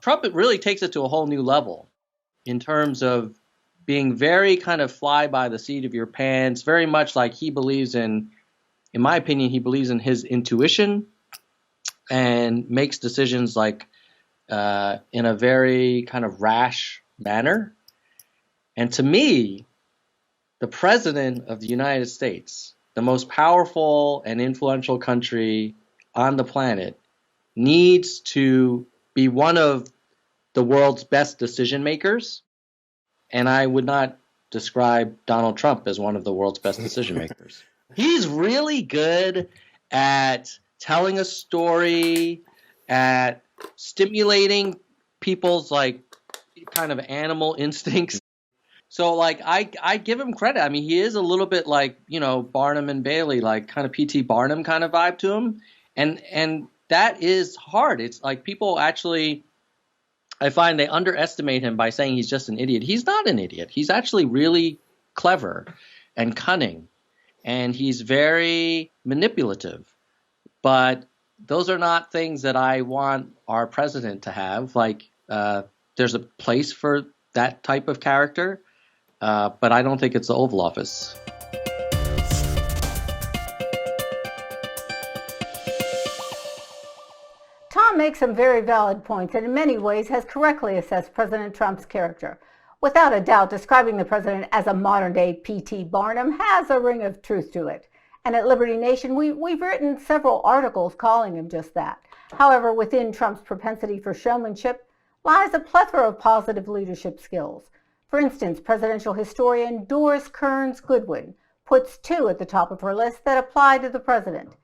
Trump really takes it to a whole new level in terms of being very kind of fly by the seat of your pants, very much like he believes in my opinion, he believes in his intuition and makes decisions like in a very kind of rash manner. And to me, the president of the United States, the most powerful and influential country on the planet, needs to be one of the world's best decision makers. And I would not describe Donald Trump as one of the world's best decision makers. He's really good at telling a story, at stimulating people's like kind of animal instincts. So like I give him credit. I mean, he is a little bit like, you know, Barnum and Bailey, like kind of P.T. Barnum kind of vibe to him. And that is hard. It's like people actually, I find they underestimate him by saying he's just an idiot. He's not an idiot. He's actually really clever and cunning. And he's very manipulative. But those are not things that I want our president to have. Like, there's a place for that type of character, but I don't think it's the Oval Office. Tom makes some very valid points and in many ways has correctly assessed President Trump's character. Without a doubt, describing the president as a modern-day P.T. Barnum has a ring of truth to it. And at Liberty Nation, we've written several articles calling him just that. However, within Trump's propensity for showmanship lies a plethora of positive leadership skills. For instance, presidential historian Doris Kearns Goodwin puts two at the top of her list that apply to the president.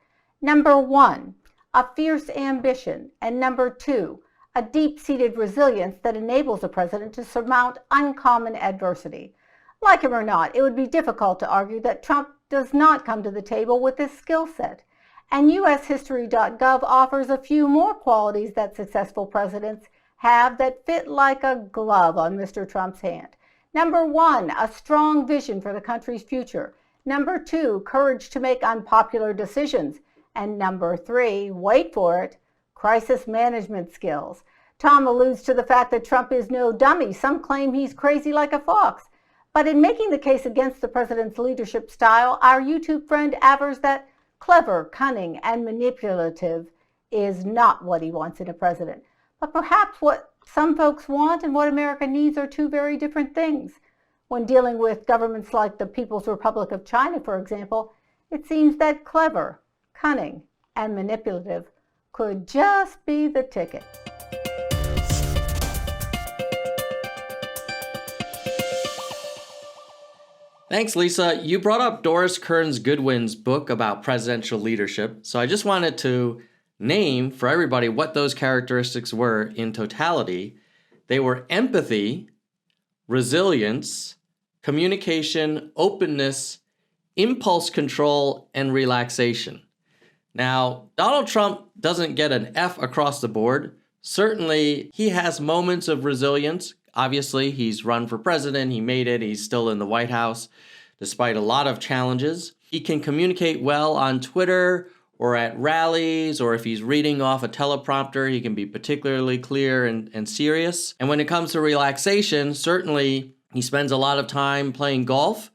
Number one, a fierce ambition, and number two, a deep-seated resilience that enables a president to surmount uncommon adversity. Like him or not, it would be difficult to argue that Trump does not come to the table with this skill set. And ushistory.gov offers a few more qualities that successful presidents have that fit like a glove on Mr. Trump's hand. Number one, a strong vision for the country's future. Number two, courage to make unpopular decisions. And number three, wait for it, crisis management skills. Tom alludes to the fact that Trump is no dummy. Some claim he's crazy like a fox. But in making the case against the president's leadership style, our YouTube friend avers that clever, cunning, and manipulative is not what he wants in a president. But perhaps what some folks want and what America needs are two very different things. When dealing with governments like the People's Republic of China, for example, it seems that clever, cunning, and manipulative could just be the ticket. Thanks, Lisa. You brought up Doris Kearns Goodwin's book about presidential leadership, so I just wanted to name for everybody what those characteristics were in totality. They were empathy, resilience, communication, openness, impulse control, and relaxation. Now, Donald Trump doesn't get an F across the board. Certainly, he has moments of resilience. Obviously, he's run for president. He made it. He's still in the White House, despite a lot of challenges. He can communicate well on Twitter or at rallies, or if he's reading off a teleprompter, he can be particularly clear and serious. And when it comes to relaxation, certainly he spends a lot of time playing golf.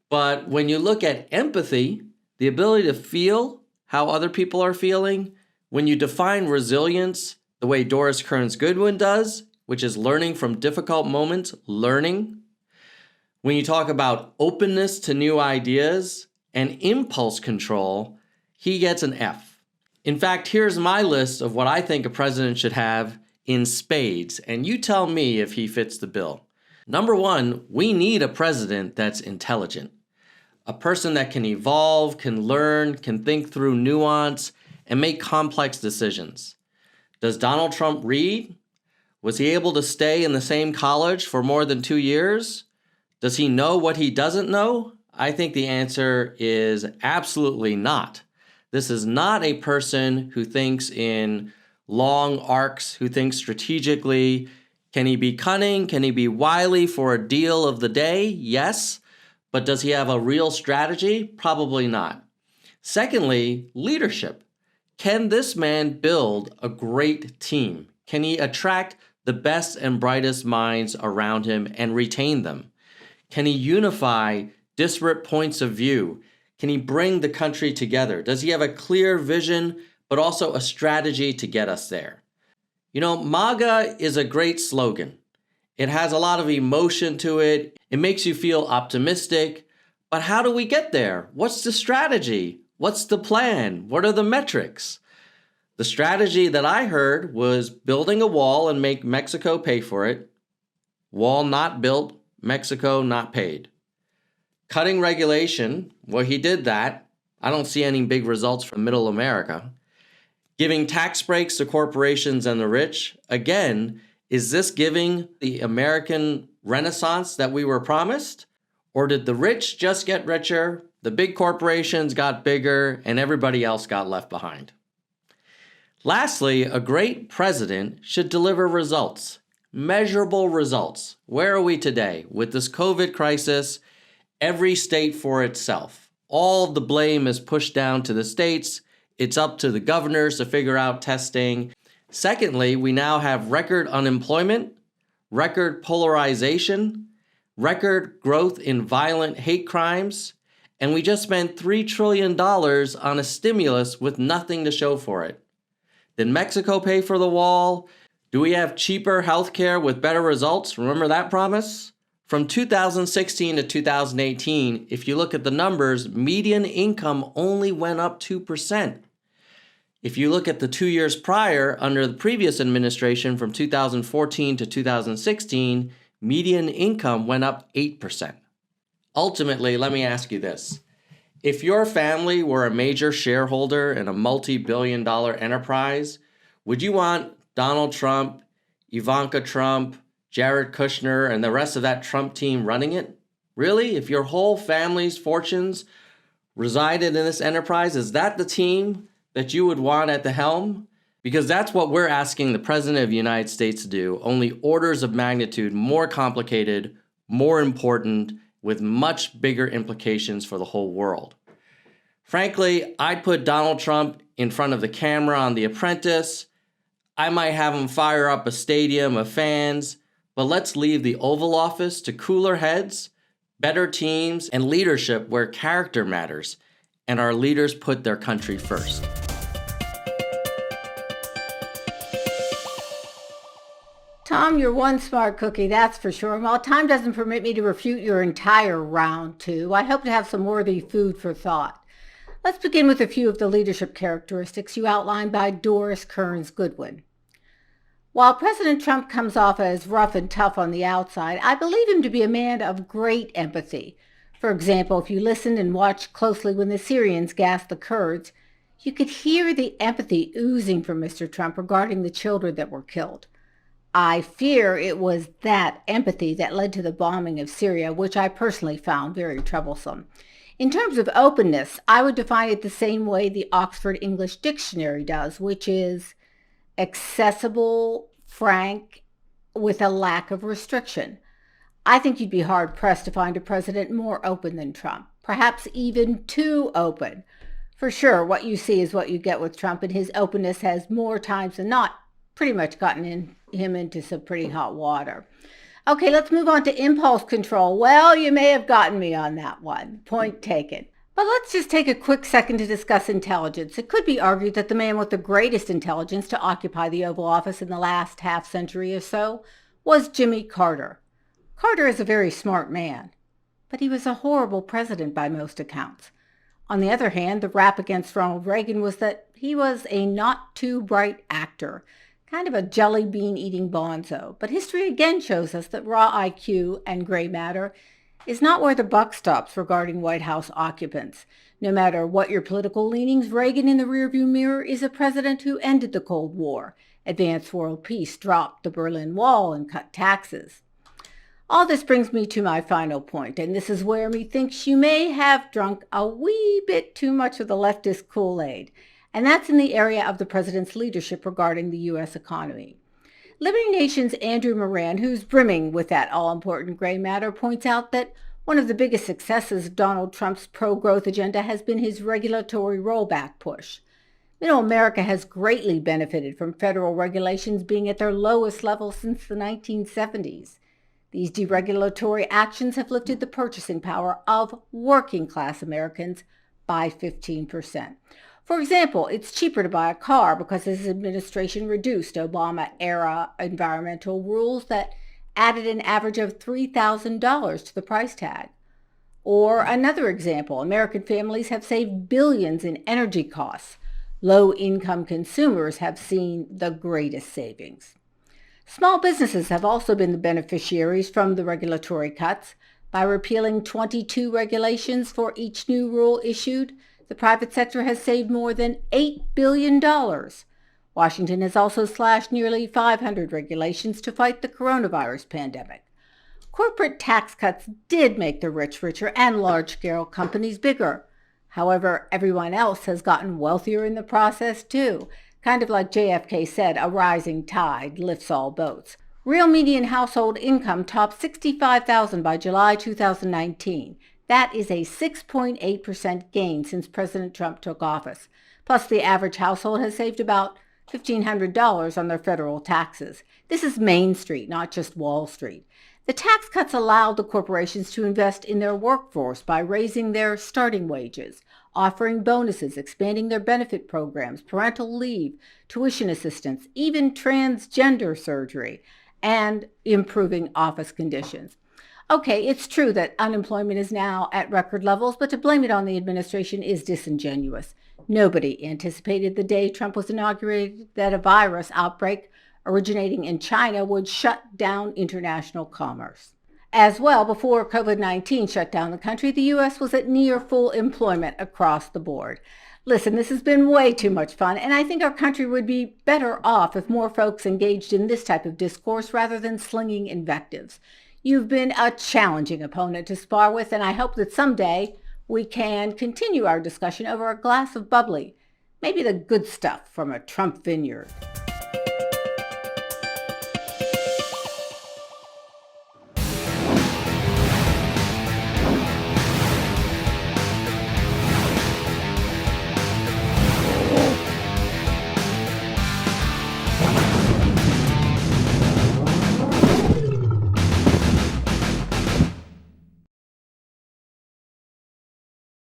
But when you look at empathy, the ability to feel how other people are feeling, when you define resilience the way Doris Kearns Goodwin does, which is learning from difficult moments, learning. When you talk about openness to new ideas and impulse control, he gets an F. In fact, here's my list of what I think a president should have in spades, and you tell me if he fits the bill. Number one, we need a president that's intelligent. A person that can evolve, can learn, can think through nuance, and make complex decisions. Does Donald Trump read? Was he able to stay in the same college for more than 2 years? Does he know what he doesn't know? I think the answer is absolutely not. This is not a person who thinks in long arcs, who thinks strategically. Can he be cunning? Can he be wily for a deal of the day? Yes. But does he have a real strategy? Probably not. Secondly, leadership. Can this man build a great team? Can he attract the best and brightest minds around him and retain them? Can he unify disparate points of view? Can he bring the country together? Does he have a clear vision, but also a strategy to get us there? MAGA is a great slogan. It has a lot of emotion to it. It makes you feel optimistic. But how do we get there? What's the strategy? What's the plan? What are the metrics? The strategy that I heard was building a wall and make Mexico pay for it. Wall not built, Mexico not paid. Cutting regulation, well, he did that. I don't see any big results from Middle America. Giving tax breaks to corporations and the rich, again, is this giving the American renaissance that we were promised? Or did the rich just get richer, the big corporations got bigger, and everybody else got left behind? Lastly, a great president should deliver results, measurable results. Where are we today? With this COVID crisis, every state for itself. All of the blame is pushed down to the states. It's up to the governors to figure out testing. Secondly, we now have record unemployment, record polarization, record growth in violent hate crimes, and we just spent $3 trillion on a stimulus with nothing to show for it. Did Mexico pay for the wall? Do we have cheaper healthcare with better results? Remember that promise? From 2016 to 2018, if you look at the numbers, median income only went up 2%. If you look at the 2 years prior, under the previous administration from 2014 to 2016, median income went up 8%. Ultimately, let me ask you this. If your family were a major shareholder in a multi-billion-dollar enterprise, would you want Donald Trump, Ivanka Trump, Jared Kushner, and the rest of that Trump team running it? Really? If your whole family's fortunes resided in this enterprise, is that the team that you would want at the helm? Because that's what we're asking the President of the United States to do, only orders of magnitude more complicated, more important, with much bigger implications for the whole world. Frankly, I'd put Donald Trump in front of the camera on The Apprentice. I might have him fire up a stadium of fans, but let's leave the Oval Office to cooler heads, better teams, and leadership where character matters, and our leaders put their country first. Tom, you're one smart cookie, that's for sure. And while time doesn't permit me to refute your entire round two, I hope to have some worthy food for thought. Let's begin with a few of the leadership characteristics you outlined by Doris Kearns Goodwin. While President Trump comes off as rough and tough on the outside, I believe him to be a man of great empathy. For example, if you listened and watched closely when the Syrians gassed the Kurds, you could hear the empathy oozing from Mr. Trump regarding the children that were killed. I fear it was that empathy that led to the bombing of Syria, which I personally found very troublesome. In terms of openness, I would define it the same way the Oxford English Dictionary does, which is accessible, frank, with a lack of restriction. I think you'd be hard-pressed to find a president more open than Trump, perhaps even too open. For sure, what you see is what you get with Trump, and his openness has more times than not pretty much gotten him into some pretty hot water. Okay, let's move on to impulse control. Well, you may have gotten me on that one. Point taken. But let's just take a quick second to discuss intelligence. It could be argued that the man with the greatest intelligence to occupy the Oval Office in the last half century or so was Jimmy Carter. Carter is a very smart man, but he was a horrible president by most accounts. On the other hand, the rap against Ronald Reagan was that he was a not too bright actor, kind of a jelly bean eating bonzo. But history again shows us that raw IQ and gray matter is not where the buck stops regarding White House occupants. No matter what your political leanings, Reagan in the rearview mirror is a president who ended the Cold War, advanced world peace, dropped the Berlin Wall, and cut taxes. All this brings me to my final point, and this is where methinks you may have drunk a wee bit too much of the leftist Kool-Aid, and that's in the area of the president's leadership regarding the U.S. economy. Liberty Nation's Andrew Moran, who's brimming with that all-important gray matter, points out that one of the biggest successes of Donald Trump's pro-growth agenda has been his regulatory rollback push. America has greatly benefited from federal regulations being at their lowest level since the 1970s. These deregulatory actions have lifted the purchasing power of working class Americans by 15%. For example, it's cheaper to buy a car because this administration reduced Obama-era environmental rules that added an average of $3,000 to the price tag. Or another example, American families have saved billions in energy costs. Low-income consumers have seen the greatest savings. Small businesses have also been the beneficiaries from the regulatory cuts. By repealing 22 regulations for each new rule issued, the private sector has saved more than $8 billion. Washington has also slashed nearly 500 regulations to fight the coronavirus pandemic. Corporate tax cuts did make the rich richer and large-scale companies bigger. However, everyone else has gotten wealthier in the process too. Kind of like JFK said, a rising tide lifts all boats. Real median household income topped $65,000 by July 2019. That is a 6.8% gain since President Trump took office. Plus, the average household has saved about $1,500 on their federal taxes. This is Main Street, not just Wall Street. The tax cuts allowed the corporations to invest in their workforce by raising their starting wages, offering bonuses, expanding their benefit programs, parental leave, tuition assistance, even transgender surgery, and improving office conditions. Okay, it's true that unemployment is now at record levels, but to blame it on the administration is disingenuous. Nobody anticipated the day Trump was inaugurated that a virus outbreak originating in China would shut down international commerce. As well, before COVID-19 shut down the country, the U.S. was at near full employment across the board. Listen, this has been way too much fun, and I think our country would be better off if more folks engaged in this type of discourse rather than slinging invectives. You've been a challenging opponent to spar with, and I hope that someday we can continue our discussion over a glass of bubbly, maybe the good stuff from a Trump vineyard.